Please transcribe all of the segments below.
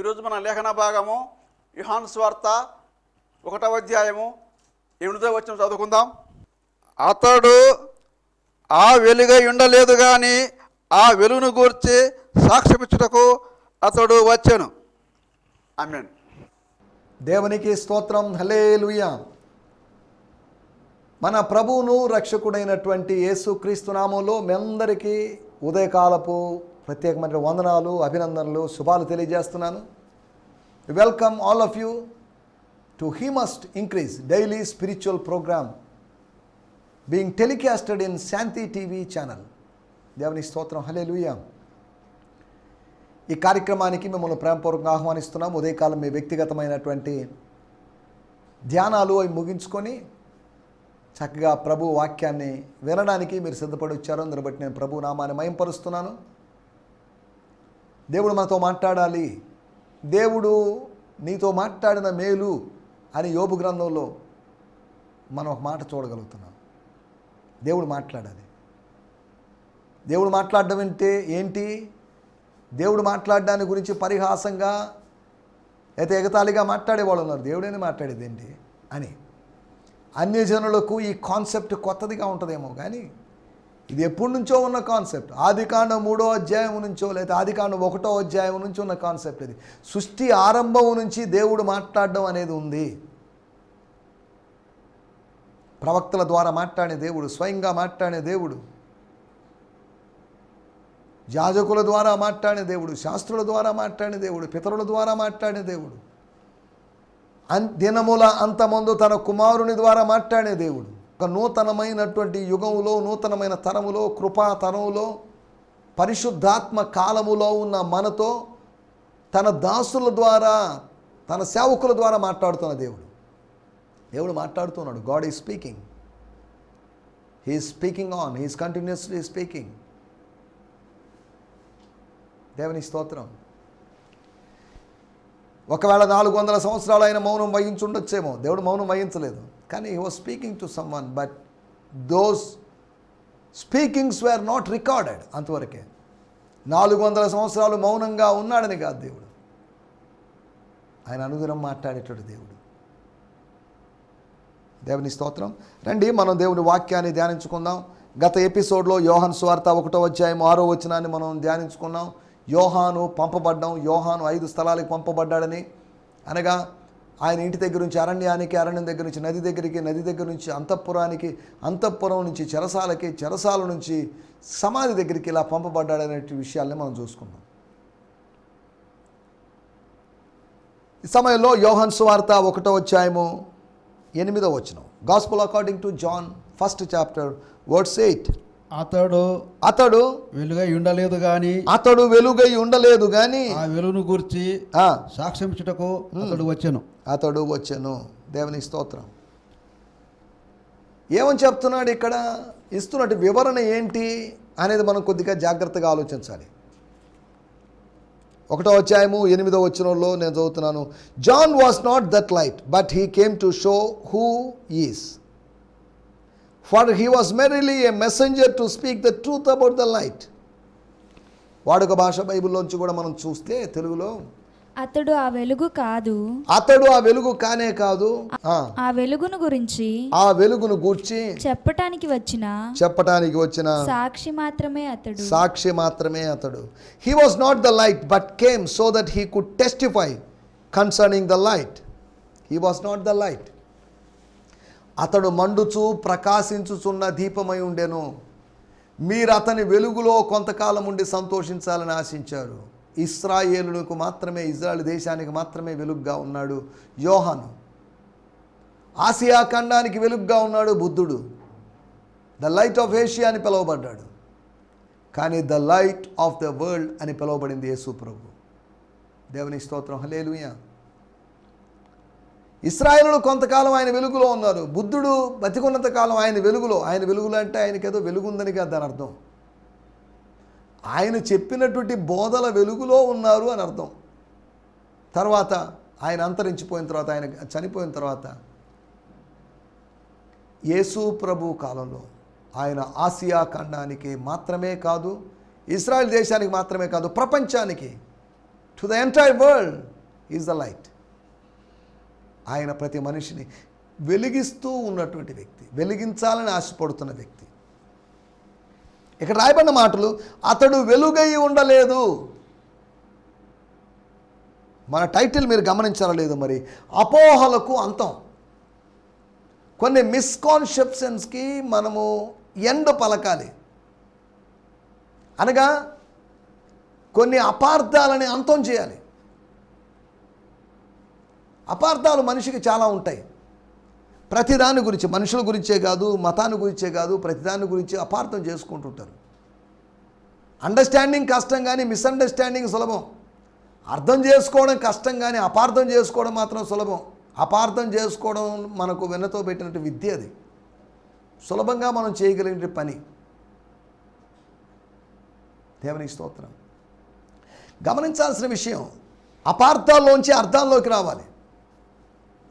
ఈరోజు మన లేఖన భాగము యోహాను సువార్త 1వ అధ్యాయము 8వ వచనం చదువుకుందాం. అతడు ఆ వెలుగై ఉండలేదు కానీ ఆ వెలుగును గూర్చి సాక్ష్యమిచ్చుటకు అతడు వచ్చెను. ఆమేన్. దేవునికి స్తోత్రం. హల్లెలూయా. మన ప్రభువును రక్షకుడైనటువంటి యేసుక్రీస్తు నామములో మీ అందరికీ ఉదయకాలపు ప్రత్యేకమైన వందనాలు, అభినందనలు, శుభాలు తెలియజేస్తున్నాను. Welcome all of you to he must increase daily spiritual program being telecasted in Shanti TV channel. దేవుని స్తోత్రం. హల్లెలూయా. ఈ కార్యక్రమానికి మిమ్మల్ని ప్రేమపూర్వకంగా ఆహ్వానిస్తున్నాం. ఉదయకాలం మీ వ్యక్తిగతమైనటువంటి ధ్యానాలు అవి ముగించుకొని చక్కగా ప్రభు వాక్యాన్ని వినడానికి మీరు సిద్ధపడి వచ్చారు. అందుని బట్టి నేను ప్రభు నామాన్ని మహింపరుస్తున్నాను. దేవుడు మనతో మాట్లాడాలి, దేవుడు నీతో మాట్లాడిన మేలు అని యోబు గ్రంథంలో మనం ఒక మాట చూడగలుగుతున్నాం. దేవుడు మాట్లాడాలి. దేవుడు మాట్లాడడం అంటే ఏంటి? దేవుడు మాట్లాడడాన్ని గురించి పరిహాసంగా అయితే ఎగతాళిగా మాట్లాడేవాళ్ళు ఉన్నారు. దేవుడేనే మాట్లాడేది ఏంటి అని. అన్యజనులకు ఈ కాన్సెప్ట్ కొత్తదిగా ఉంటుందేమో కానీ ఇది ఎప్పటి నుంచో ఉన్న కాన్సెప్ట్. ఆదికాండం 3వ అధ్యాయం నుంచో లేదా ఆదికాండం 1వ అధ్యాయం నుంచి ఉన్న కాన్సెప్ట్ ఇది. సృష్టి ఆరంభం నుంచి దేవుడు మాట్లాడడం అనేది ఉంది. ప్రవక్తల ద్వారా మాట్లాడే దేవుడు, స్వయంగా మాట్లాడే దేవుడు, యాజకుల ద్వారా మాట్లాడే దేవుడు, శాస్త్రుల ద్వారా మాట్లాడే దేవుడు, పితరుల ద్వారా మాట్లాడే దేవుడు, దినముల అంతమందు తన కుమారుని ద్వారా మాట్లాడే దేవుడు. ఒక నూతనమైనటువంటి యుగములో, నూతనమైన తరములో, కృపా తరములో, పరిశుద్ధాత్మ కాలములో ఉన్న మనతో తన దాసుల ద్వారా, తన సేవకుల ద్వారా మాట్లాడుతున్న దేవుడు. దేవుడు మాట్లాడుతున్నాడు. God is speaking. He is speaking on. He is continuously speaking. దేవుని స్తోత్రం. ఒకవేళ 400 సంవత్సరాలు ఆయన మౌనం వహించుండొచ్చేమో. దేవుడు మౌనం వహించలేదు, కానీ he was speaking to someone, but those speakings were not recorded. అంతవరకే. 400 సంవత్సరాలు మౌనంగా ఉన్నాడని కాదు దేవుడు. ఆయన అనుదినం మాట్లాడేటటువంటి దేవుడు. దేవుని స్తోత్రం. రండి మనం దేవుని వాక్యాన్ని ధ్యానించుకుందాం. గత ఎపిసోడ్లో యోహాను సువార్త 1వ అధ్యాయం 6వ వచనాన్ని మనం ధ్యానించుకున్నాం. యోహాను పంపబడ్డం, యోహాను 5 స్థలాలకు పంపబడ్డాడని, అనగా ఆయన ఇంటి దగ్గర నుంచి అరణ్యానికి, అరణ్యం దగ్గర నుంచి నది దగ్గరికి, నది దగ్గర నుంచి అంతఃపురానికి, అంతఃపురం నుంచి చెరసాలకి, చెరసాల నుంచి సమాధి దగ్గరికి ఇలా పంపబడ్డాడనే విషయాల్ని మనం చూసుకున్నాం. ఈ సమయంలో యోహాను సువార్త 1వ అధ్యాయము 8వ వచనం. Gospel according to John 1st chapter verse 8. అతడు వెలుగై ఉండలేదు గాని, అతడు వెలుగై ఉండలేదు గాని ఆ వెలుగును గూర్చి సాక్ష్యమిచ్చుటకు అతడు వచ్చెను. దేవుని స్తోత్రం. ఏమని చెప్తున్నాడు ఇక్కడ? ఇస్తున్నట్టు వివరణ ఏంటి అనేది మనం కొద్దిగా జాగ్రత్తగా ఆలోచించాలి. 1వ అధ్యాయము 8వ వచనంలో నేను చదువుతున్నాను. John was not that light, but he came to show who is. For he was merely a messenger to speak the truth about the light. వాడుక భాష బైబిల్లోంచి కూడా మనం చూస్తే తెలుగులో అతడు ఆ వెలుగు కాదు, అతడు ఆ వెలుగు కానే కాదు, ఆ వెలుగును గురించి, ఆ వెలుగును గూర్చి చెప్పటానికి వచ్చిన సాక్షి మాత్రమే అతడు. సాక్షి మాత్రమే అతడు. He was not the light but came so that he could testify concerning the light. He was not the light. అతడు మండుచు ప్రకాశించుచున్న దీపమై ఉండెను. మీరు అతని వెలుగులో కొంతకాలం ఉండి సంతోషించాలని ఆశించారు. ఇశ్రాయేలులకు మాత్రమే, ఇజ్రాయెల్ దేశానికి మాత్రమే వెలుగుగా ఉన్నాడు యోహాను. ఆసియా ఖండానికి వెలుగుగా ఉన్నాడు బుద్ధుడు. ద లైట్ ఆఫ్ ఏషియా అని పిలువబడ్డాడు. కానీ the light of the world అని పిలువబడింది యేసు ప్రభు. దేవుని స్తోత్రం. హల్లెలూయా. ఇశ్రాయేలులు కొంతకాలం ఆయన వెలుగులో ఉన్నారు. బుద్ధుడు బతికున్నంత కాలం ఆయన వెలుగులో. ఆయన వెలుగులో అంటే ఆయనకి ఏదో వెలుగుందని కాదు దాని అర్థం. ఆయన చెప్పినటువంటి బోధల వెలుగులో ఉన్నారు అని అర్థం. తర్వాత ఆయన అంతరించిపోయిన తర్వాత, ఆయన చనిపోయిన తర్వాత యేసు ప్రభు కాలంలో ఆయన ఆసియా ఖండానికి మాత్రమే కాదు, ఇశ్రాయేల్ దేశానికి మాత్రమే కాదు, ప్రపంచానికి, to the entire world is the light. ఆయన ప్రతి మనిషిని వెలిగిస్తూ ఉన్నటువంటి వ్యక్తి, వెలిగించాలని ఆశపడుతున్న వ్యక్తి. ఇక్కడ రాయబడిన మాటలు, అతడు వెలుగై ఉండలేదు. మన టైటిల్ మీరు గమనించారా లేదు మరి, అపోహలకు అంతం. కొన్ని మిస్కాన్సెప్షన్స్కి మనము ఎండ్ పలకాలి, అనగా కొన్ని అపార్థాలని అంతం చేయాలి. అపార్థాలు మనిషికి చాలా ఉంటాయి. ప్రతిదాని గురించి, మనుషుల గురించే కాదు, మతాన్ని గురించే కాదు, ప్రతిదాని గురించి అపార్థం చేసుకుంటుంటారు. అండర్స్టాండింగ్ కష్టం కానీ మిస్అండర్స్టాండింగ్ సులభం. అర్థం చేసుకోవడం కష్టం కానీ అపార్థం చేసుకోవడం మాత్రం సులభం. అపార్థం చేసుకోవడం మనకు వెన్నతో పెట్టినట్టు విద్య, అది సులభంగా మనం చేయగలిగిన పని. దేవునికి స్తోత్రం. గమనించాల్సిన విషయం, అపార్థాల్లోంచి అర్థాల్లోకి రావాలి.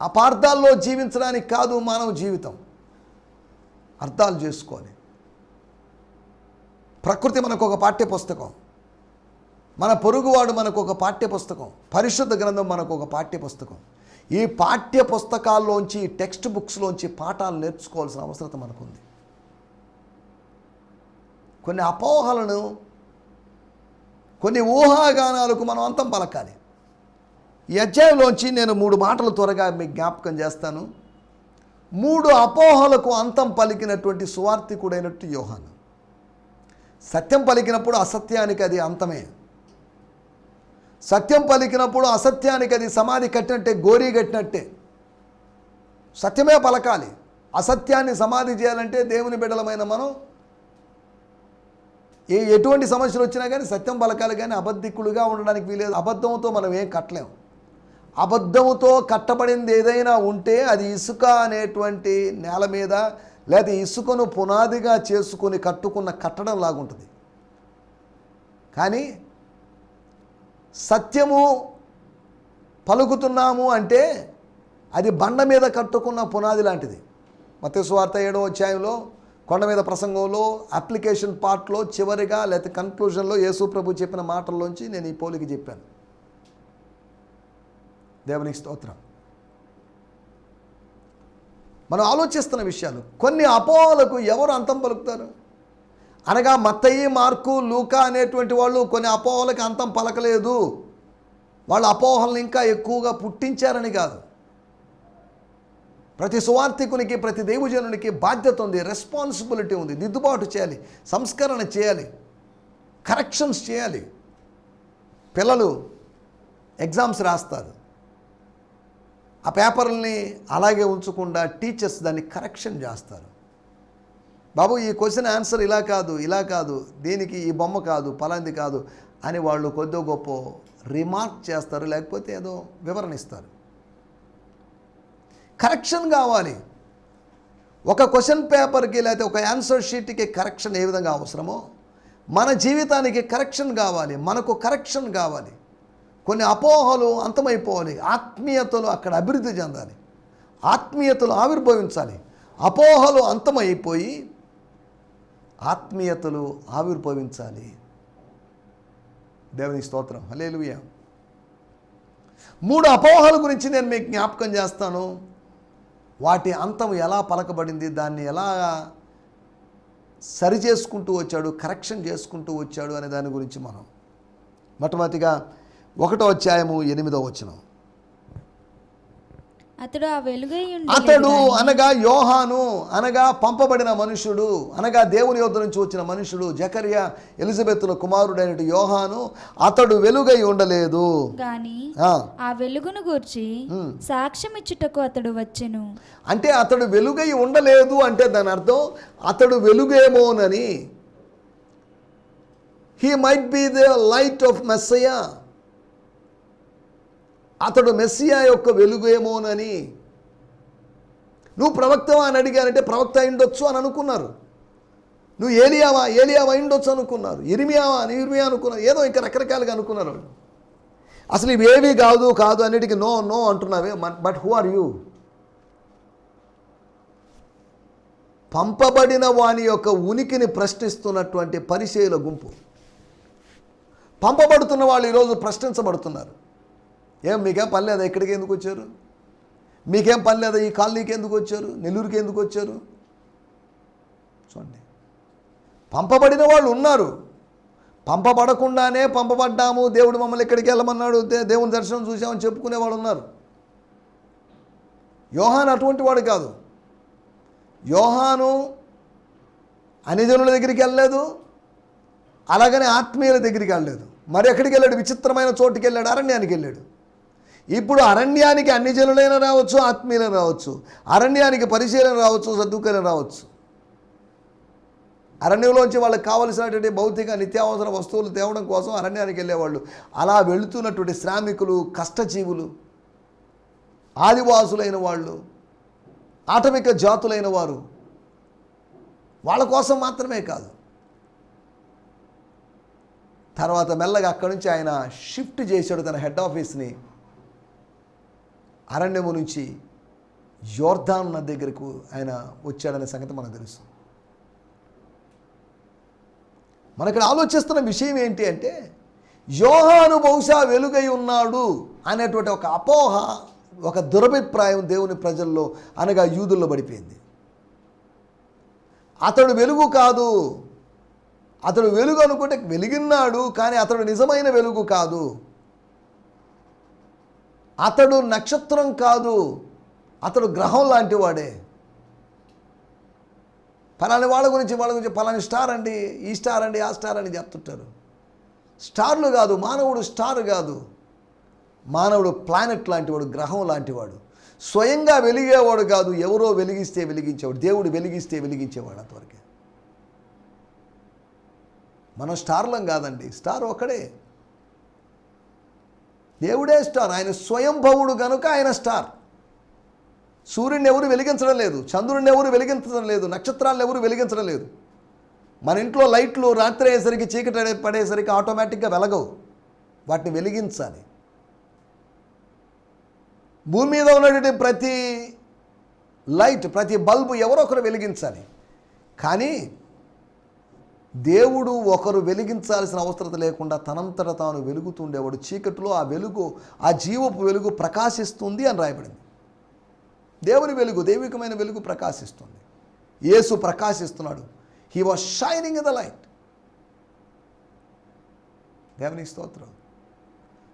అపార్థాల్లో జీవించడానికి కాదు మానవ జీవితం, అర్థాలు చేసుకోవాలి. ప్రకృతి మనకు ఒక పాఠ్య పుస్తకం, మన పొరుగువాడు మనకు ఒక పాఠ్య పుస్తకం, పరిశుద్ధ గ్రంథం మనకు ఒక పాఠ్య పుస్తకం. ఈ పాఠ్య పుస్తకాల్లోంచి, టెక్స్ట్ బుక్స్లోంచి పాఠాలు నేర్చుకోవాల్సిన అవసరం మనకుంది. కొన్ని అపోహలను, కొన్ని ఊహాగానాలకు మనం అంతం పలకాలి. ఈ అధ్యాయంలోంచి నేను 3 మాటలు త్వరగా మీకు జ్ఞాపకం చేస్తాను. 3 అపోహలకు అంతం పలికినటువంటి సువార్తికుడైనట్టు యోహాను. సత్యం పలికినప్పుడు అసత్యానికి అది అంతమే. సత్యం పలికినప్పుడు అసత్యానికి అది సమాధి కట్టినట్టే, గోరీ కట్టినట్టే. సత్యమే పలకాలి. అసత్యాన్ని సమాధి చేయాలంటే దేవుని బిడ్డలమైన మనం ఎటువంటి సమస్యలు వచ్చినా కానీ సత్యం పలకాలి, కానీ అబద్ధికులుగా ఉండడానికి వీలేదు. అబద్ధంతో మనం ఏం కట్టలేం. అబద్ధముతో కట్టబడింది ఏదైనా ఉంటే అది ఇసుక అనేటువంటి నేల మీద, లేదా ఇసుకను పునాదిగా చేసుకొని కట్టుకున్న కట్టడం లాగుంటుంది. కానీ సత్యము పలుకుతున్నాము అంటే అది బండ మీద కట్టుకున్న పునాది లాంటిది. మత్తయి సువార్త 7వ అధ్యాయంలో కొండ మీద ప్రసంగంలో అప్లికేషన్ పార్ట్లో చివరిగా లేకపోతే కన్క్లూజన్లో యేసు ప్రభు చెప్పిన మాటల్లోంచి నేను ఈ పోలిక చెప్పాను. దేవునికి స్తోత్రం. మనం ఆలోచిస్తున్న విషయాలు, కొన్ని అపోహలకు ఎవరు అంతం పలుకుతారు? అనగా మత్తయి, మార్కు, లూకా అనేటువంటి వాళ్ళు కొన్ని అపోహలకు అంతం పలకలేదు. వాళ్ళ అపోహలను ఇంకా ఎక్కువగా పుట్టించారని కాదు. ప్రతి సువార్థికునికి, ప్రతి దైవజనునికి బాధ్యత ఉంది, రెస్పాన్సిబిలిటీ ఉంది. దిద్దుబాటు చేయాలి, సంస్కరణ చేయాలి, కరెక్షన్స్ చేయాలి. పిల్లలు ఎగ్జామ్స్ రాస్తారు, ఆ పేపర్లని అలాగే ఉంచకుండా టీచర్స్ దాన్ని కరెక్షన్ చేస్తారు. బాబు ఈ క్వశ్చన్ ఆన్సర్ ఇలా కాదు, ఇలా కాదు, దీనికి ఈ బొమ్మ కాదు, పలాంది కాదు అని వాళ్ళు కొద్దో గొప్ప రిమార్క్ చేస్తారు, లేకపోతే ఏదో వివరణ ఇస్తారు. కరెక్షన్ కావాలి. ఒక క్వశ్చన్ పేపర్కి లేకపోతే ఒక ఆన్సర్ షీట్కి కరెక్షన్ ఏ విధంగా అవసరమో మన జీవితానికి కరెక్షన్ కావాలి, మనకు కరెక్షన్ కావాలి. కొన్ని అపోహలు అంతమైపోవాలి, ఆత్మీయతలు అక్కడ అభివృద్ధి చెందాలి, ఆత్మీయతలు ఆవిర్భవించాలి. అపోహలు అంతమైపోయి ఆత్మీయతలు ఆవిర్భవించాలి. దేవుని స్తోత్రం, హల్లెలూయా. 3 అపోహల గురించి నేను మీకు జ్ఞాపకం చేస్తాను. వాటి అంతం ఎలా పలకబడింది, దాన్ని ఎలా సరి చేసుకుంటూ వచ్చాడు, కరెక్షన్ చేసుకుంటూ వచ్చాడు అనే దాని గురించి మనం మొట్టమొదటిగా 1వ అధ్యాయము 8వ వచనం. అతడు ఆ వెలుగై అతడు అనగా యోహాను, అనగా పంపబడిన మనుషుడు, అనగా దేవుని యొద్ద నుంచి వచ్చిన మనుషుడు, జకర్యా ఎలిజబెత్తుల కుమారుడైన యోహాను, అతడు వెలుగై ఉండలేదు గాని ఆ వెలుగును గూర్చి సాక్ష్యం ఇచ్చుటకు అతడు వచ్చెను. అంటే అతడు వెలుగై ఉండలేదు అంటే దాని అర్థం అతడు వెలుగేమోనని. He might be the light of Messiah. అతడు మెస్సియా యొక్క వెలుగేమోనని. నువ్వు ప్రవక్తవా అని అడిగారంటే ప్రవక్త అయిండొచ్చు అని అనుకున్నారు. నువ్వు ఏలియావా అయిండొచ్చు అనుకున్నారు. ఇర్మియావా అనుకున్నారు. ఏదో ఇంకా రకరకాలుగా అనుకున్నారు వాళ్ళు. అసలు ఇవేవి కాదు అన్నిటికీ నో అంటున్నావే. But who are you? పంపబడిన వాని యొక్క ఉనికిని ప్రశ్నిస్తున్నటువంటి పరిచయుల గుంపు. పంపబడుతున్న వాళ్ళు ఈరోజు ప్రశ్నించబడుతున్నారు. మీకేం పని లేదా, ఇక్కడికి ఎందుకు వచ్చారు? మీకేం పని లేదా, ఈ కాలనీకి ఎందుకు వచ్చారు, నెల్లూరుకి ఎందుకు వచ్చారు? చూడండి, పంపబడిన వాళ్ళు ఉన్నారు, పంపబడకుండానే పంపబడ్డాము, దేవుడు మమ్మల్ని ఇక్కడికి వెళ్ళమన్నాడు, దేవుని దర్శనం చూసామని చెప్పుకునే వాళ్ళు ఉన్నారు. యోహాను అటువంటి వాడు కాదు. యోహాను అన్యజనుల దగ్గరికి వెళ్ళలేదు, అలాగనే ఆత్మీయుల దగ్గరికి వెళ్ళలేదు. మరి ఎక్కడికి వెళ్ళాడు? విచిత్రమైన చోటుకి వెళ్ళాడు, అరణ్యానికి వెళ్ళాడు. ఇప్పుడు అరణ్యానికి అన్ని జనులైనా రావచ్చు, ఆత్మీయులైన రావచ్చు. అరణ్యానికి పరిశీలన రావచ్చు, సద్దుకైనా రావచ్చు. అరణ్యంలోంచి వాళ్ళకి కావలసినటువంటి భౌతిక నిత్యావసర వస్తువులు తేవడం కోసం అరణ్యానికి వెళ్ళేవాళ్ళు. అలా వెళుతున్నటువంటి శ్రామికులు, కష్టజీవులు, ఆదివాసులైన వాళ్ళు, ఆటవిక జాతులైన వారు, వాళ్ళ కోసం మాత్రమే కాదు. తర్వాత మెల్లగా అక్కడి నుంచి ఆయన షిఫ్ట్ చేశాడు తన హెడ్ ఆఫీస్ని. అరణ్యము నుంచి యోర్దాను నది దగ్గరకు ఆయన వచ్చాడనే సంగతి మనకు తెలుసు. మన ఇక్కడ ఆలోచిస్తున్న విషయం ఏంటి అంటే, యోహాను బహుశా వెలుగై ఉన్నాడు అనేటువంటి ఒక అపోహ, ఒక దురభిప్రాయం దేవుని ప్రజల్లో అనగా యూదుల్లో పడిపోయింది. అతడు వెలుగు కాదు, అతడు వెలుగు అనుకుంటే వెలిగిన్నాడు, కానీ అతడు నిజమైన వెలుగు కాదు, అతడు నక్షత్రం కాదు, అతడు గ్రహం లాంటి వాడే. పలాని వాళ్ళ గురించి పలాని స్టార్ అండి, ఈ స్టార్ అండి, ఆ స్టార్ అని చెప్తుంటారు. స్టార్లు కాదు, మానవుడు స్టార్ కాదు, మానవుడు ప్లానెట్ లాంటివాడు, గ్రహం లాంటివాడు. స్వయంగా వెలిగేవాడు కాదు, ఎవరో వెలిగిస్తే వెలిగించేవాడు, దేవుడు వెలిగిస్తే వెలిగించేవాడు. అంతవరకే. మనం స్టార్లం కాదండి, స్టార్ ఒక్కడే, దేవుడే స్టార్. ఆయన స్వయంభవుడు కనుక ఆయన స్టార్. సూర్యుడిని ఎవరు వెలిగించడం లేదు, చంద్రుడిని ఎవరు వెలిగించడం లేదు, నక్షత్రాలను ఎవరు వెలిగించడం లేదు. మన ఇంట్లో లైట్లు రాత్రి అయ్యేసరికి, చీకటి పడేసరికి ఆటోమేటిక్గా వెలగవు, వాటిని వెలిగించాలి. భూమి మీద ఉన్నటువంటి ప్రతి లైట్, ప్రతి బల్బు ఎవరో ఒకరు వెలిగించాలి. కానీ దేవుడు ఒకరు వెలిగించాల్సిన అవసరం లేకుండా తనంతట తాను వెలుగుతుండేవాడు. చీకటిలో ఆ వెలుగు, ఆ జీవపు వెలుగు ప్రకాశిస్తుంది అని రాయబడింది. దేవుని వెలుగు, దైవికమైన వెలుగు ప్రకాశిస్తుంది. యేసు ప్రకాశిస్తున్నాడు. He was shining in the light. దేవునికి స్తోత్రం.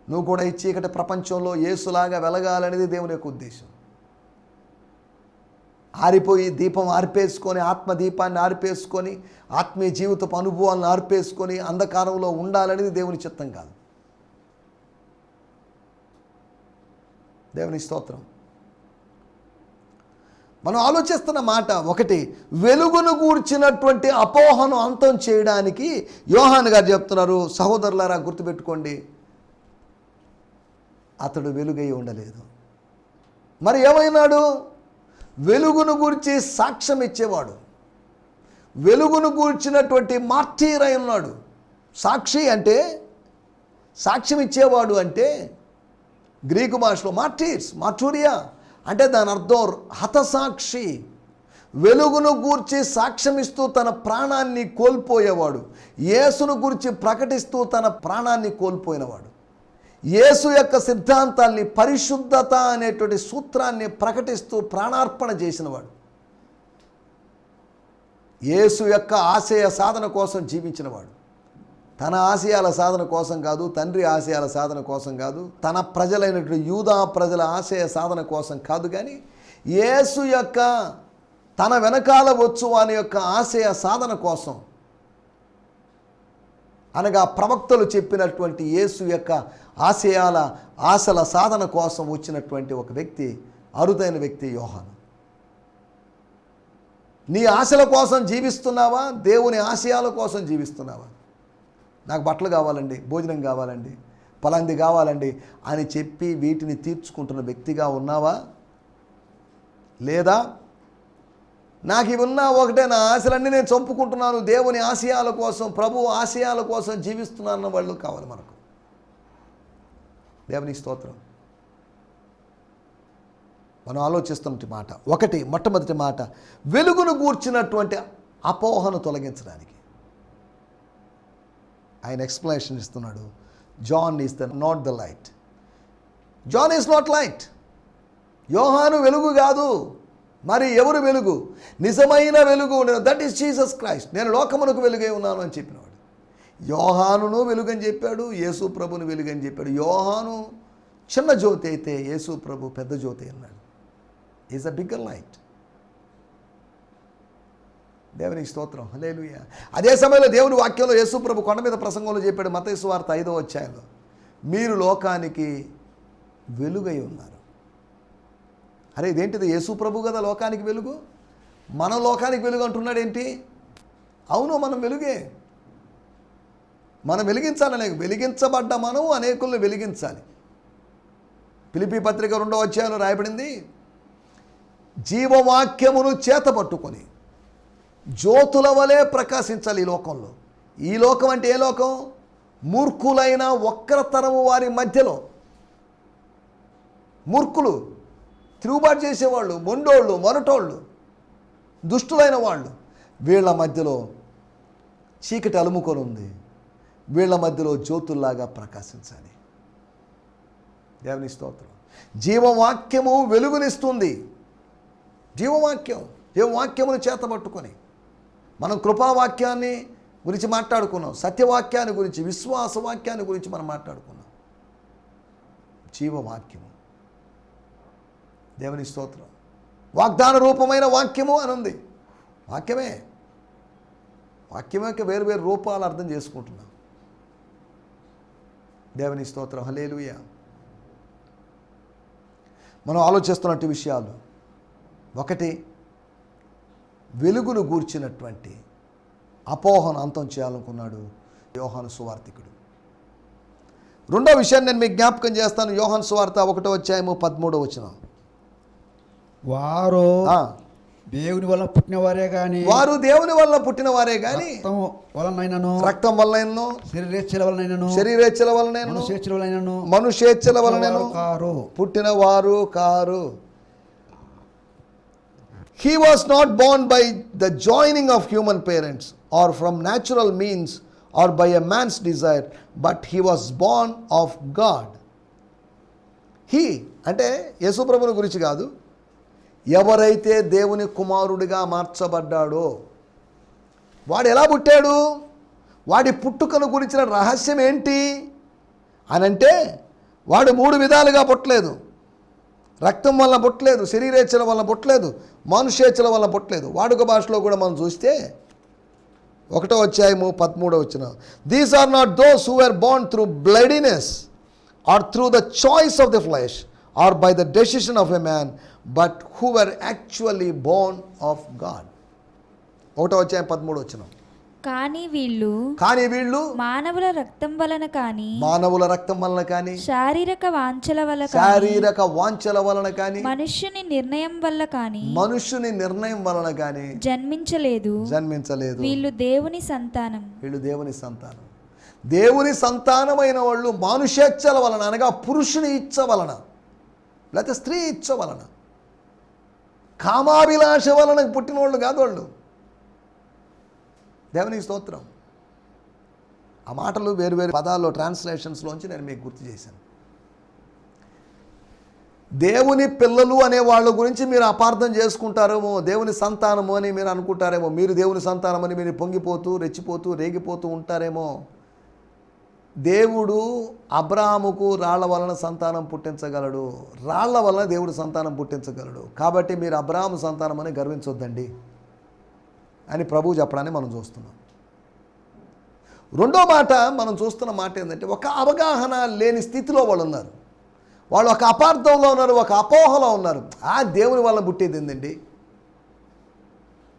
నువ్వు కూడా ఈ చీకటి ప్రపంచంలో యేసులాగా వెలగాలనేది దేవుని యొక్క ఉద్దేశం. ఆరిపోయి దీపం ఆర్పేసుకొని, ఆత్మదీపాన్ని ఆర్పేసుకొని, ఆత్మీయ జీవితపు అనుభవాలను ఆర్పేసుకొని అంధకారంలో ఉండాలనేది దేవుని చిత్తం కాదు. దేవుని స్తోత్రం. మనం ఆలోచిస్తున్న మాట ఒకటి, వెలుగును గూర్చినటువంటి అపోహను అంతం చేయడానికి యోహాను గారు చెప్తున్నారు, సహోదరులారా గుర్తుపెట్టుకోండి, అతడు వెలుగై ఉండలేదు. మరి ఏమైనాడు? వెలుగును గూర్చి సాక్ష్యం ఇచ్చేవాడు, వెలుగును గూర్చినటువంటి మార్టీర్ అయి ఉన్నాడు. సాక్షి అంటే, సాక్ష్యం ఇచ్చేవాడు అంటే గ్రీకు భాషలో మార్టీర్స్, మార్టూరియా అంటే దాని అర్థం హతసాక్షి. వెలుగును గూర్చి సాక్ష్యమిస్తూ తన ప్రాణాన్ని కోల్పోయేవాడు, యేసును గురించి ప్రకటిస్తూ తన ప్రాణాన్ని కోల్పోయినవాడు, యేసు యొక్క సిద్ధాంతాల్ని, పరిశుద్ధత అనేటువంటి సూత్రాన్ని ప్రకటిస్తూ ప్రాణార్పణ చేసినవాడు, యేసు యొక్క ఆశయ సాధన కోసం జీవించినవాడు. తన ఆశయాల సాధన కోసం కాదు, తండ్రి ఆశయాల సాధన కోసం కాదు, తన ప్రజలైనటువంటి యూదా ప్రజల ఆశయ సాధన కోసం కాదు, కానీ యేసు యొక్క తన వెనకాల వచ్చు వాని యొక్క ఆశయ సాధన కోసం, అనగా ప్రవక్తలు చెప్పినటువంటి యేసు యొక్క ఆశల సాధన కోసం వచ్చినటువంటి ఒక వ్యక్తి, అరుదైన వ్యక్తి యోహాను. నీ ఆశల కోసం జీవిస్తున్నావా? దేవుని ఆశయాల కోసం జీవిస్తున్నావా? నాకు బట్టలు కావాలండి, భోజనం కావాలండి, పలాంది కావాలండి అని చెప్పి వీటిని తీర్చుకుంటున్న వ్యక్తిగా ఉన్నావా? లేదా నాకు ఇవి ఉన్నా ఒకటే, నా ఆశలన్నీ నేను చంపుకుంటున్నాను, దేవుని ఆశయాల కోసం, ప్రభు ఆశయాల కోసం జీవిస్తున్నాన్న వాళ్ళు కావాలి మనకు. దేవుని స్తోత్రం. మనం ఆలోచిస్తున్న మాట ఒకటి, మొట్టమొదటి మాట, వెలుగును గూర్చినటువంటి అపోహను తొలగించడానికి ఆయన ఎక్స్ప్లెనేషన్ ఇస్తున్నాడు. John is not the light. John is not light. యోహాను వెలుగు కాదు. మరి ఎవరు వెలుగు? నిజమైన వెలుగు, దట్ ఈస్ జీసస్ క్రైస్ట్. నేను లోకమునకు వెలుగై ఉన్నాను అని చెప్పినవాడు. యోహానును వెలుగని చెప్పాడు, యేసు ప్రభును వెలుగని చెప్పాడు. యోహాను చిన్న జ్యోతి అయితే యేసు ప్రభు పెద్ద జ్యోతి అన్నాడు. Is a bigger light. దేవునికి స్తోత్రం, హల్లెలూయా. అదే సమయంలో దేవుని వాక్యంలో యేసు ప్రభు కొండ మీద ప్రసంగంలో చెప్పాడు, మత్తయి సువార్త 5వ అధ్యాయంలో, మీరు లోకానికి వెలుగై ఉన్నారు. అరే ఇదేంటిది? యేసు ప్రభు కదా లోకానికి వెలుగు, మనం లోకానికి వెలుగు అంటున్నాడు ఏంటి? అవును, మనం వెలుగే. మనం వెలిగించాలి, వెలిగించబడ్డ మనం అనేకులను వెలిగించాలి. ఫిలిప్పీ పత్రిక 2వ అధ్యాయంలో రాయబడింది, జీవవాక్యమును చేత పట్టుకొని జ్యోతుల వలె ప్రకాశించాలి ఈ లోకంలో. ఈ లోకం అంటే ఏ లోకం? మూర్ఖులైన వక్రతరము వారి మధ్యలో. మూర్ఖులు, తిరుగుబాటు చేసేవాళ్ళు, మొండోళ్ళు, మొరటోళ్ళు, దుష్టులైన వాళ్ళు, వీళ్ళ మధ్యలో చీకటి అలుముకొని ఉంది. వీళ్ళ మధ్యలో జ్యోతుల్లాగా ప్రకాశించాలి. దేవుని స్తోత్రం. జీవవాక్యము వెలుగునిస్తుంది. జీవవాక్యమును చేతబట్టుకొని మనం కృపావాక్యాన్ని గురించి మాట్లాడుకున్నాం, సత్యవాక్యాన్ని గురించి, విశ్వాస వాక్యాన్ని గురించి మనం మాట్లాడుకున్నాం. జీవవాక్యము, దేవుని స్తోత్రం. వాగ్దాన రూపమైన వాక్యము అని ఉంది. వాక్యమే వేరు వేరు రూపాలు అర్థం చేసుకుంటున్నాం. దేవుని స్తోత్రం, హల్లెలూయా. మనం ఆలోచిస్తున్నట్టు విషయాలు, ఒకటి వెలుగును గూర్చినటువంటి అపోహను అంతం చేయాలనుకున్నాడు యోహాను సువార్తికుడు. రెండో విషయాన్ని నేను మీకు జ్ఞాపకం చేస్తాను. యోహాను సువార్త 1వ అధ్యాయము 13వ వచనం. వారు దేవుని వల్ల పుట్టినవారే గాని, వారు దేవుని వల్ల పుట్టినవారే గాని రక్తం వలనైనను, రక్తం వలనైనను, శరీరేచ్ఛల వలనైనను, శరీరేచ్ఛల వలనైనను, మనుష్యేచ్ఛల వలనైనను, మనుష్యేచ్ఛల వలనైనను కారు. పుట్టినవారు కారు. He was not born by the joining of human parents or from natural means or by a man's desire, but he was born of God. He అంటే యేసు ప్రభువుని గురించి కాదు, ఎవరైతే దేవుని కుమారుడిగా మార్చబడ్డాడో వాడు ఎలా పుట్టాడు? వాడి పుట్టుకను గురించిన రహస్యం ఏంటి అనంటే, వాడు 3 విధాలుగా పుట్టలేదు. రక్తం వల్ల పుట్టలేదు, శరీరేచ్ఛల వల్ల పుట్టలేదు, మనుష్యేచ్ఛల వల్ల పుట్టలేదు. వాడుక భాషలో కూడా మనం చూస్తే 1వ అధ్యాయము 13వ వచనం, these are not those who are born through bloodiness or through the choice of the flesh or by the decision of a man, but who are actually born of God. 1వ అధ్యాయం 13వ వచనం. కానీ వీళ్ళు మానవుల రక్తం వలన కానీ శారీరక వాంఛల వలన కానీ మనుష్యుని నిర్ణయం వలన కానీ జన్మించలేదు. వీళ్ళు దేవుని సంతానం. దేవుని సంతానమైన వాళ్ళు మానుషేచ్ఛల వలన, అనగా పురుషుని ఇచ్చ వలన లేకపోతే స్త్రీ ఇచ్చ వలన, కామాభిలాష వలన పుట్టిన వాళ్ళు కాదు వాళ్ళు. దేవునికి స్తోత్రం. ఆ మాటలు వేరు వేరు పదాల్లో ట్రాన్స్లేషన్స్లోంచి నేను మీకు గుర్తు చేశాను. దేవుని పిల్లలు అనే వాళ్ళ గురించి మీరు అపార్థం చేసుకుంటారేమో, దేవుని సంతానము అని మీరు అనుకుంటారేమో. మీరు దేవుని సంతానమని మీరు పొంగిపోతూ, రెచ్చిపోతూ, రేగిపోతూ ఉంటారేమో. దేవుడు అబ్రాహాముకు రాళ్ల వలన సంతానం పుట్టించగలడు, రాళ్ల వలన దేవుడు సంతానం పుట్టించగలడు. కాబట్టి మీరు అబ్రాహాము సంతానం అని గర్వించొద్దండి అని ప్రభువు చెప్పడాన్ని మనం చూస్తున్నాం. రెండో మాట మనం చూస్తున్న మాట ఏంటంటే, ఒక అవగాహన లేని స్థితిలో వాళ్ళు ఉన్నారు. వాళ్ళు ఒక అపార్థంలో ఉన్నారు, ఒక అపోహలో ఉన్నారు. దేవుని వల్ల పుట్టేది ఏందండి?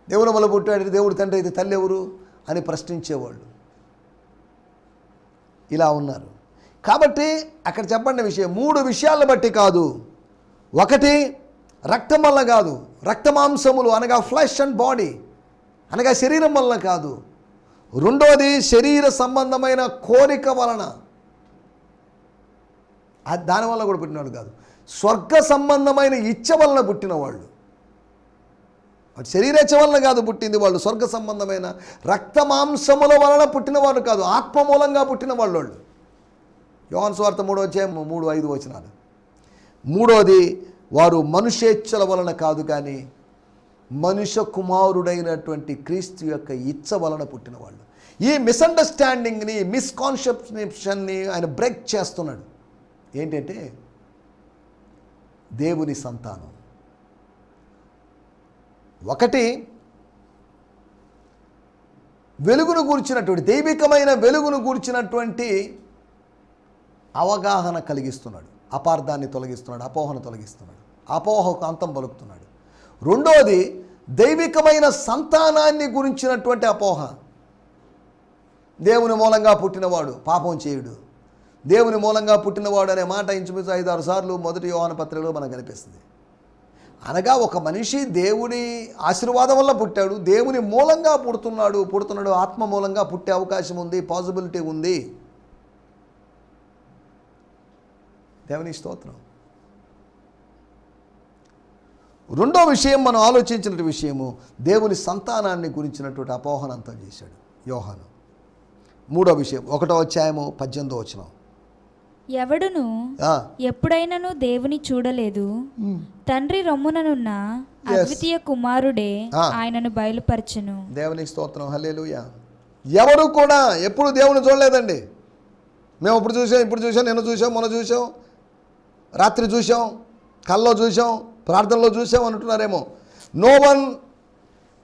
దేవుని వల్ల పుట్టాడు దేవుడు తండ్రి అయితే తల్లి ఎవరు అని ప్రశ్నించేవాళ్ళు ఇలా ఉన్నారు. కాబట్టి అక్కడ చెప్పండి విషయం 3 విషయాలను బట్టి కాదు. ఒకటి, రక్తం వల్ల కాదు, రక్తమాంసములు అనగా ఫ్లెష్ అండ్ బాడీ అనగా శరీరం వలన కాదు. రెండోది, శరీర సంబంధమైన కోరిక వలన, దానివల్ల కూడా పుట్టినవాళ్ళు కాదు. స్వర్గ సంబంధమైన ఇచ్చ వలన పుట్టినవాళ్ళు. శరీరేచ్ఛ వలన కాదు పుట్టింది వాళ్ళు, స్వర్గ సంబంధమైన రక్తమాంసముల వలన పుట్టినవాళ్ళు కాదు, ఆత్మ మూలంగా పుట్టిన వాళ్ళు. యోహాను సువార్త 3వ అధ్యాయం 3-5 వచనాలు. మూడోది, వారు మనుషేచ్ఛల వలన కాదు కానీ మనుష్య కుమారుడైనటువంటి క్రీస్తు యొక్క ఇచ్చ వలన పుట్టిన వాళ్ళు. ఈ మిస్అండర్స్టాండింగ్ని, మిస్కాన్సెప్షన్ని ఆయన బ్రేక్ చేస్తున్నాడు. ఏంటంటే దేవుని సంతానం. ఒకటి, వెలుగును గూర్చినటువంటి, దైవికమైన వెలుగును గూర్చినటువంటి అవగాహన కలిగిస్తున్నాడు, అపార్థాన్ని తొలగిస్తున్నాడు, అపోహను తొలగిస్తున్నాడు, అపోహకు అంతం పలుకుతున్నాడు. రెండోది, దైవికమైన సంతానాన్ని గురించినటువంటి అపోహ. దేవుని మూలంగా పుట్టినవాడు పాపం చేయుడు, దేవుని మూలంగా పుట్టినవాడు అనే మాట ఇంచుమించు 5-6 సార్లు మొదటి యోహాను పత్రికలో మనకు కనిపిస్తుంది. అనగా ఒక మనిషి దేవుని ఆశీర్వాదం వల్ల పుట్టాడు, దేవుని మూలంగా పుడుతున్నాడు, ఆత్మ మూలంగా పుట్టే అవకాశం ఉంది, పాసిబిలిటీ ఉంది. దేవుని స్తోత్రం. రెండో విషయం, మనం ఆలోచించిన విషయము, దేవుని సంతానాన్ని గురించినటువంటి అపోహను అంతం చేశాడు యోహాను. మూడో విషయం, 1వ అధ్యాయము 18వ వచనం. ఎవడును ఎప్పుడైనను దేవుని చూడలేదు, తండ్రి రొమ్ముననున్న అద్వితీయ కుమారుడే ఆయనను బయలుపరచును. దేవుని స్తోత్రం, హల్లెలూయా. ఎవరు కూడా ఎప్పుడు దేవుని చూడలేదండి. మేము ఇప్పుడు చూసాం, నిన్న చూసాం, మొన్న చూసాం, రాత్రి చూసాం, కల్లో చూసాం, ప్రార్థనలో చూసాం అంటున్నారేమో. No one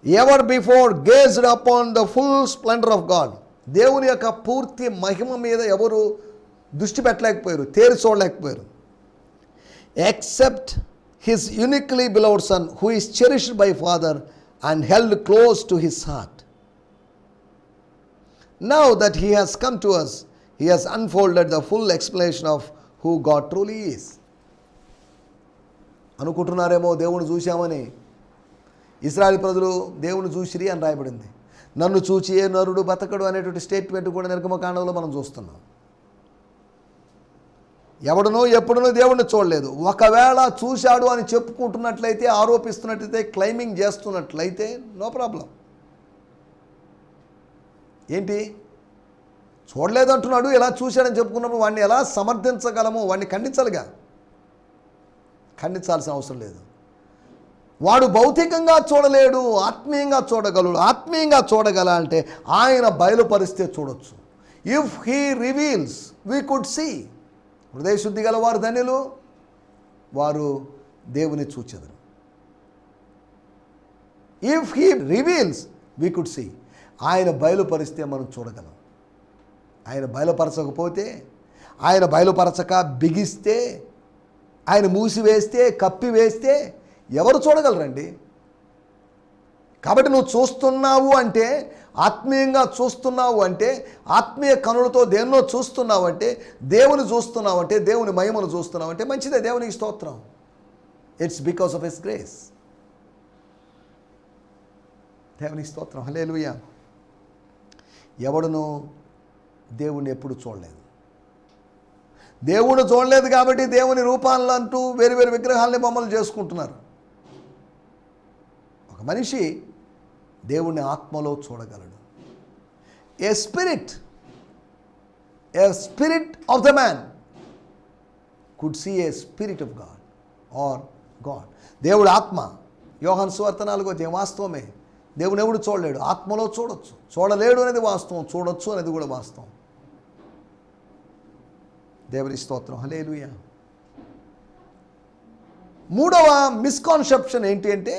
ever before gazed upon the full splendour of God. దేవుని యొక్క పూర్తి మహిమ మీద ఎవరు దృష్టి పెట్టలేకపోయారు, తేరి చూడలేకపోయారు. Except his uniquely beloved son who is cherished by father and held close to his heart. Now that he has come to us, he has unfolded the full explanation of who God truly is. అనుకుంటున్నారేమో దేవుని చూశామని. ఇశ్రాయేలు ప్రజలు దేవుని చూసిరి అని రాయబడింది. నన్ను చూచి ఏ నరుడు బతకడు అనేటువంటి స్టేట్మెంట్ కూడా నిర్గమకాండంలో మనం చూస్తున్నాం. ఎవడనో ఎప్పుడనో దేవుడిని చూడలేదు. ఒకవేళ చూశాడు అని చెప్పుకుంటున్నట్లయితే, ఆరోపిస్తున్నట్లయితే, క్లైమింగ్ చేస్తున్నట్లయితే నో ప్రాబ్లం. ఏంటి చూడలేదు అంటున్నాడు, ఎలా చూశాడని చెప్పుకున్నప్పుడు వాడిని ఎలా సమర్థించగలము? వాడిని ఖండించాల్సిన అవసరం లేదు. వాడు భౌతికంగా చూడలేడు, ఆత్మీయంగా చూడగలడు. ఆత్మీయంగా చూడగల అంటే ఆయన బయలుపరిస్తే చూడొచ్చు. If he reveals we could see. హృదయశుద్ధి గల వారు ధన్యులు, వారు దేవుని చూచెదరు. If he reveals we could see. ఆయన బయలుపరిస్తే మనం చూడగలం. ఆయన బయలుపరచకపోతే, ఆయన బయలుపరచక బిగిస్తే, ఆయన మూసివేస్తే, కప్పివేస్తే ఎవరు చూడగలరండి? కాబట్టి నువ్వు చూస్తున్నావు అంటే, ఆత్మీయంగా చూస్తున్నావు అంటే, ఆత్మీయ కనులతో దేన్నో చూస్తున్నావు అంటే, దేవుని చూస్తున్నావు అంటే, దేవుని మహిమను చూస్తున్నావు అంటే మంచిదే. దేవునికి స్తోత్రం. It's because of his grace. దేవునికి స్తోత్రం, హల్లెలూయా. ఎవడును దేవుణ్ణి ఎప్పుడు చూడలేదు. దేవుని చూడలేదు కాబట్టి దేవుని రూపాలను అంటూ వేరు వేరు విగ్రహాలని బొమ్మలు చేసుకుంటున్నారు. ఒక మనిషి దేవుణ్ణి ఆత్మలో చూడగలడు. A spirit of the man could see a spirit of God or God. దేవుడు ఆత్మ. యోహాను సువార్త 4వ అధ్యాయం వాస్తవమే. దేవుని ఎవడు చూడలేడు, ఆత్మలో చూడొచ్చు. చూడలేడు అనేది వాస్తవం, చూడొచ్చు అనేది కూడా వాస్తవం. దేవుని స్తోత్రం, హల్లెలూయా. మూడవ మిస్కాన్సెప్షన్ ఏంటి అంటే,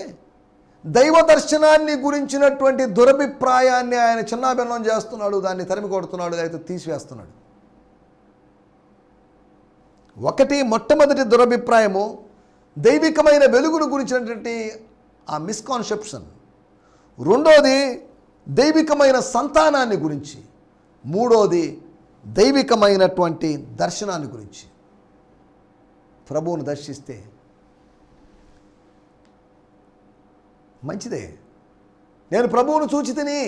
దైవ దర్శనాన్ని గురించినటువంటి దురభిప్రాయాన్ని ఆయన చిన్నాభిన్నం చేస్తున్నాడు, దాన్ని తరిమి కొడుతున్నాడు, అయితే తీసివేస్తున్నాడు. ఒకటి, మొట్టమొదటి దురభిప్రాయము దైవికమైన వెలుగును గురించినటువంటి ఆ మిస్కాన్సెప్షన్. రెండోది దైవికమైన సంతానాన్ని గురించి. మూడోది దైవికమైనటువంటి దర్శనాన్ని గురించి. ప్రభువును దర్శిస్తే మంచిదే. నేను ప్రభువును చూచి తిని,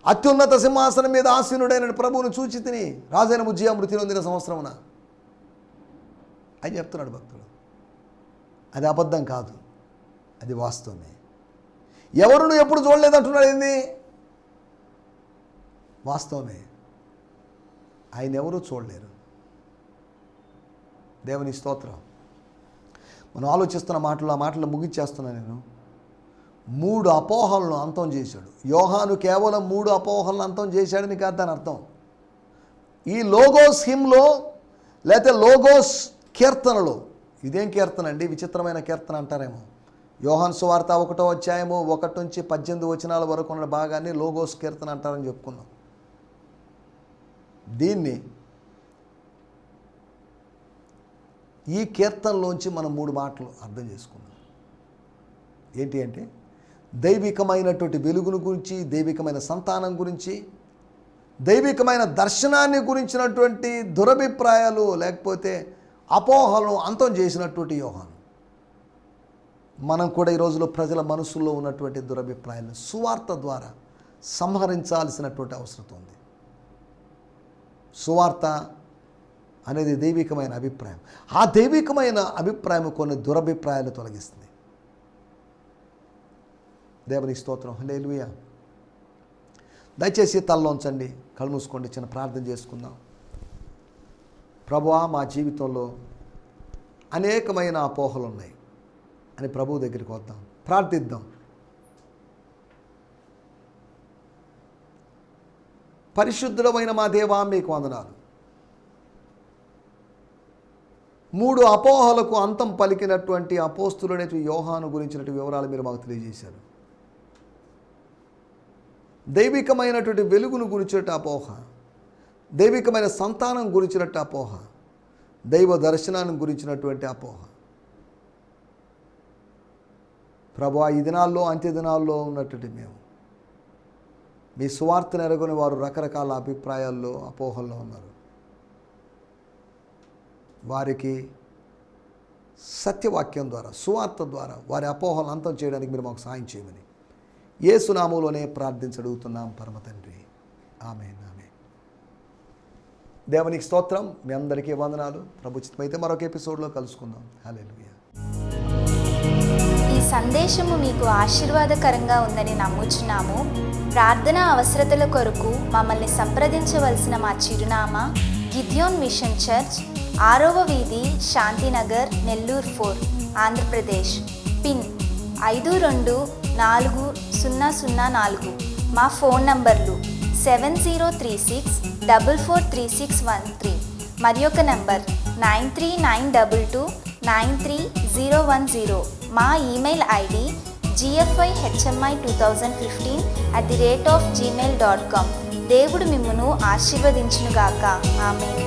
అత్యున్నత సింహాసనం మీద ఆసీనుడైన ప్రభువును చూచి తిని, రాజైన ఉజ్జియా మృతి నొందిన సంవత్సరమున అని చెప్తున్నాడు భక్తుడు. అది అబద్ధం కాదు, అది వాస్తవమే. ఎవరును ఎప్పుడు చూడలేదంటున్నాడు. ఏంది? వాస్తవమే. ఆయన ఎవరూ చూడలేరు. దేవుని స్తోత్రం. మనం ఆలోచిస్తున్న మాటలు, ఆ మాటలు ముగించేస్తున్నాను నేను. 3 అపోహలను అంతం చేశాడు యోహాను. కేవలం 3 అపోహలను అంతం చేశాడని కాదు దాని అర్థం. ఈ లోగోస్ హిమ్లో లేకపోతే లోగోస్ కీర్తనలో, ఇదేం కీర్తన అండి, విచిత్రమైన కీర్తన అంటారేమో. యోహాను సువార్త 1వ అధ్యాయము 1 నుంచి 18 వచనాల వరకు ఉన్న భాగాన్ని లోగోస్ కీర్తన అంటారని చెప్పుకున్నాం. దీన్ని ఈ కీర్తనలోంచి మనం 3 మాటలు అర్థం చేసుకున్నాం. ఏంటి అంటే దైవికమైనటువంటి వెలుగును గురించి, దైవికమైన సంతానం గురించి, దైవికమైన దర్శనాన్ని గురించినటువంటి దురభిప్రాయాలు లేకపోతే అపోహలను అంతం చేసినటువంటి యోహాను. మనం కూడా ఈ రోజులో ప్రజల మనసుల్లో ఉన్నటువంటి దురభిప్రాయాలను సువార్త ద్వారా సంహరించాల్సినటువంటి అవసరం ఉంది. సువార్త అనేది దైవికమైన అభిప్రాయం. ఆ దైవికమైన అభిప్రాయం కొన్ని దురభిప్రాయాలు తొలగిస్తుంది. దేవునికి స్తోత్రం. హల్లెలూయా. దయచేసి తలలోంచండి, కళ్ళు మూసుకోండి, చిన్న ప్రార్థన చేసుకుందాం. ప్రభువా, మా జీవితంలో అనేకమైన అపోహలు ఉన్నాయి అని ప్రభువు దగ్గరికి వద్దాం, ప్రార్థిద్దాం. పరిశుద్ధుడమైన మా దేవా, మీకు వందనాలు. 3 అపోహలకు అంతం పలికినటువంటి అపోస్తులైనటువంటి యోహాను గురించినటువంటి వివరాలు మీరు మాకు తెలియజేశారు. దైవికమైనటువంటి వెలుగును గురించినట్టు అపోహ, దైవికమైన సంతానం గురించినట్టు అపోహ, దైవ దర్శనాన్ని గురించినటువంటి అపోహ. ప్రభువా, ఈ దినాల్లో, అంత్య దినాల్లో ఉన్నటువంటి మేము మీ సువార్తను ఎరగని వారు రకరకాల అభిప్రాయాల్లో, అపోహల్లో ఉన్నారు. వారికి సత్యవాక్యం ద్వారా, సువార్త ద్వారా వారి అపోహలను అంతం చేయడానికి మీరు మాకు సాయం చేయమని యేసు నామములోనే ప్రార్థించడుగుతున్నాం పరమ తండ్రి. ఆమేన్, ఆమేన్. దేవునికి స్తోత్రం. మీ అందరికీ వందనాలు. ప్రభు చిత్తమైతే మరొక ఎపిసోడ్లో కలుసుకుందాం. హల్లెలూయా. ఈ సందేశము మీకు ఆశీర్వాదకరంగా ఉందని నమ్ముచున్నాము. ప్రార్థన అవసరతల కొరకు మమ్మల్ని సంప్రదించవలసిన మా చిరునామా గిద్యోన్ మిషన్ చర్చ్, 6వ వీధి, శాంతినగర్, నెల్లూరు 4, ఆంధ్రప్రదేశ్. పిన్ 524004. మా ఫోన్ నంబర్లు 7036443613 మరి ఒక నంబర్ 9392293010. మా ఈమెయిల్ ఐడి gfihmi2015@gmail.com. దేవుడు మిమ్మును ఆశీర్వదించునుగాక. ఆమేన్.